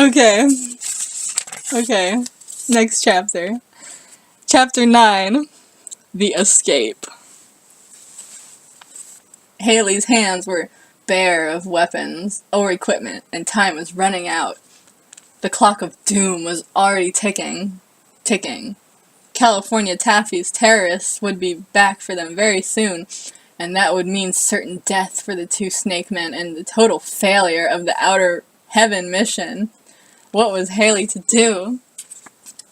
Okay. Okay. Next chapter. Chapter 9. The Escape. Haley's hands were bare of weapons or equipment, and time was running out. The clock of doom was already ticking. California Taffy's terrorists would be back for them very soon, and that would mean certain death for the two snake men and the total failure of the Outer Heaven mission. What was Haley to do?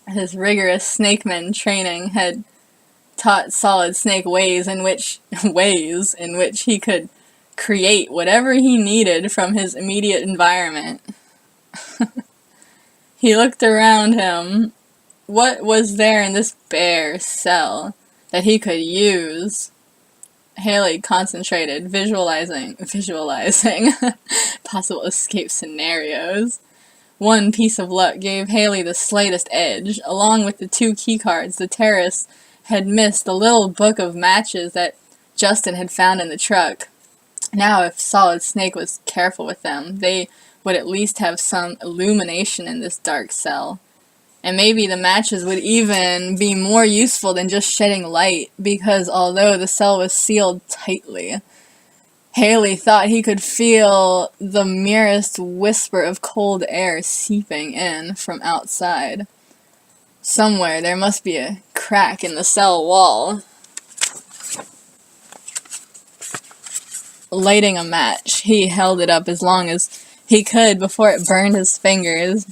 His rigorous snakeman training had taught Solid Snake ways in which he could create whatever he needed from his immediate environment. He looked around him. What was there in this bare cell that he could use? Haley concentrated, visualizing possible escape scenarios. One piece of luck gave Haley the slightest edge. Along with the 2 keycards, the terrorists had missed the little book of matches that Justin had found in the truck. Now, if Solid Snake was careful with them, they would at least have some illumination in this dark cell. And maybe the matches would even be more useful than just shedding light, because although the cell was sealed tightly, Haley thought he could feel the merest whisper of cold air seeping in from outside. Somewhere there must be a crack in the cell wall. Lighting a match, he held it up as long as he could before it burned his fingers.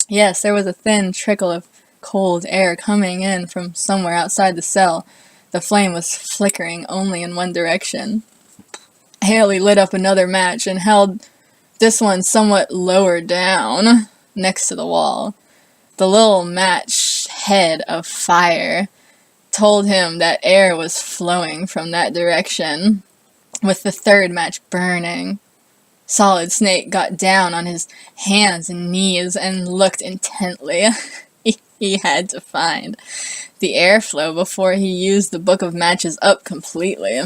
Yes, there was a thin trickle of cold air coming in from somewhere outside the cell. The flame was flickering only in one direction. Haley lit up another match and held this one somewhat lower down, next to the wall. The little match head of fire told him that air was flowing from that direction, with the third match burning. Solid Snake got down on his hands and knees and looked intently. He had to find the airflow before he used the book of matches up completely.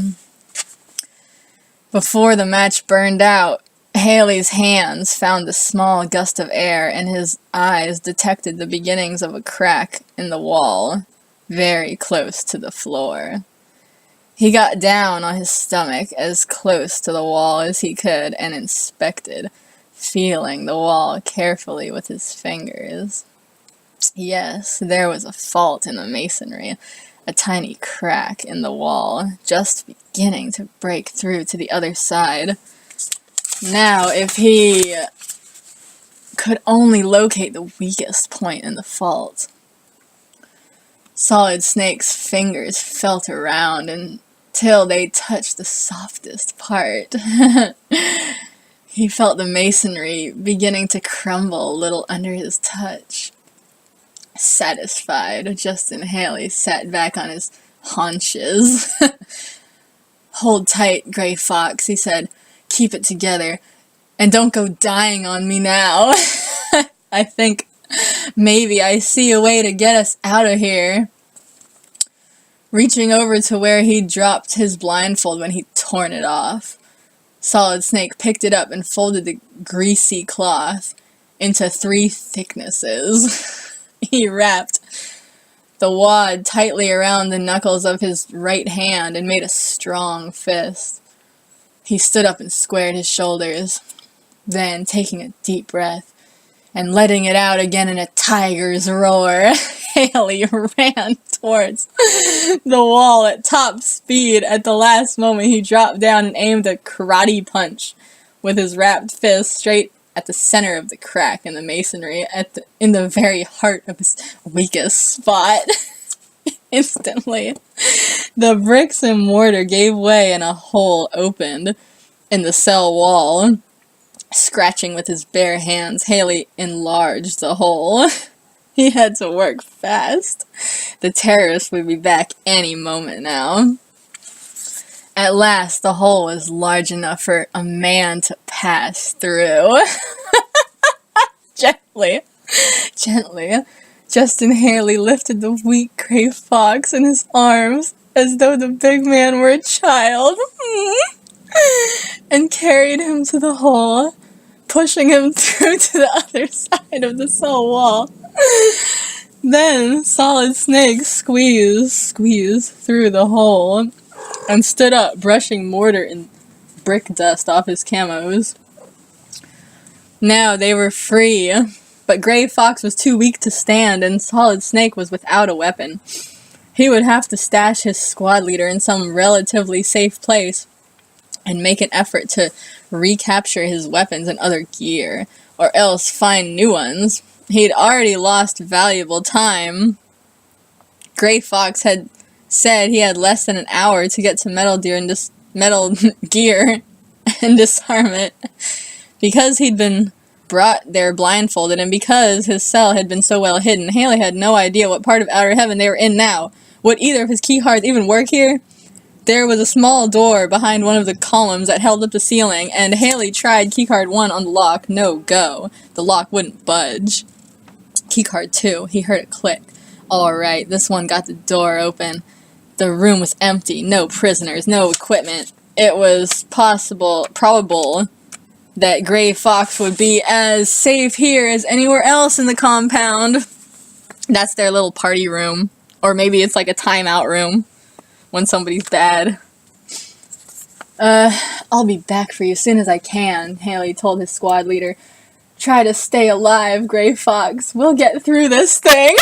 Before the match burned out, Haley's hands found a small gust of air, and his eyes detected the beginnings of a crack in the wall, very close to the floor. He got down on his stomach as close to the wall as he could and inspected, feeling the wall carefully with his fingers. Yes, there was a fault in the masonry, a tiny crack in the wall, just beginning to break through to the other side. Now, if he could only locate the weakest point in the fault. Solid Snake's fingers felt around until they touched the softest part. He felt the masonry beginning to crumble a little under his touch. Satisfied, Justin Haley sat back on his haunches. "Hold tight, Gray Fox," he said. "Keep it together. And don't go dying on me now. I think maybe I see a way to get us out of here." Reaching over to where he'd dropped his blindfold when he'd torn it off, Solid Snake picked it up and folded the greasy cloth into 3 thicknesses. He wrapped the wad tightly around the knuckles of his right hand and made a strong fist. He stood up and squared his shoulders. Then, taking a deep breath and letting it out again in a tiger's roar, Haley ran towards the wall at top speed. At the last moment, he dropped down and aimed a karate punch with his wrapped fist straight at the center of the crack in the masonry, in the very heart of his weakest spot. Instantly, the bricks and mortar gave way and a hole opened in the cell wall. Scratching with his bare hands, Haley enlarged the hole. He had to work fast. The terrorists would be back any moment now. At last, the hole was large enough for a man to pass through. Gently, Justin Haley lifted the weak gray fox in his arms as though the big man were a child, and carried him to the hole. pushing him through to the other side of the cell wall. Then Solid Snake squeezed through the hole and stood up, brushing mortar and brick dust off his camos. Now they were free, but Gray Fox was too weak to stand, and Solid Snake was without a weapon. He would have to stash his squad leader in some relatively safe place and make an effort to recapture his weapons and other gear, or else find new ones. He'd already lost valuable time. Gray Fox had said he had less than an hour to get to Metal Gear and disarm it. Because he'd been brought there blindfolded, and because his cell had been so well hidden, Haley had no idea what part of Outer Heaven they were in now. Would either of his key cards even work here? There was a small door behind one of the columns that held up the ceiling, and Haley tried keycard 1 on the lock. No go. The lock wouldn't budge. Keycard 2. He heard it click. Alright, this one got the door open. The room was empty. No prisoners. No equipment. It was probable that Gray Fox would be as safe here as anywhere else in the compound. That's their little party room. Or maybe it's like a timeout room when somebody's bad. I'll be back for you as soon as I can, Haley told his squad leader. Try to stay alive, Gray Fox. We'll get through this thing.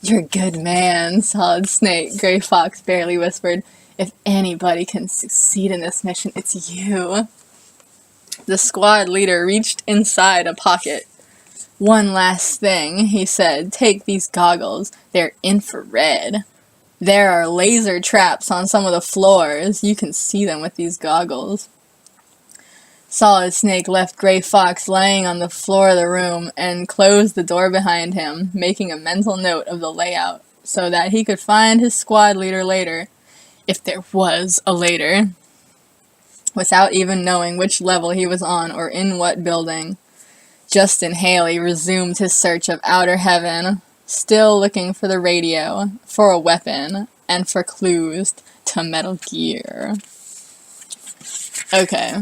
You're a good man, Solid Snake, Gray Fox barely whispered. If anybody can succeed in this mission, it's you. The squad leader reached inside a pocket. One last thing, he said. Take these goggles. They're infrared. There are laser traps on some of the floors. You can see them with these goggles. Solid Snake left Gray Fox laying on the floor of the room and closed the door behind him, making a mental note of the layout so that he could find his squad leader later, if there was a later, without even knowing which level he was on or in what building. Justin Haley resumed his search of Outer Heaven, still looking for the radio, for a weapon, and for clues to Metal Gear. Okay.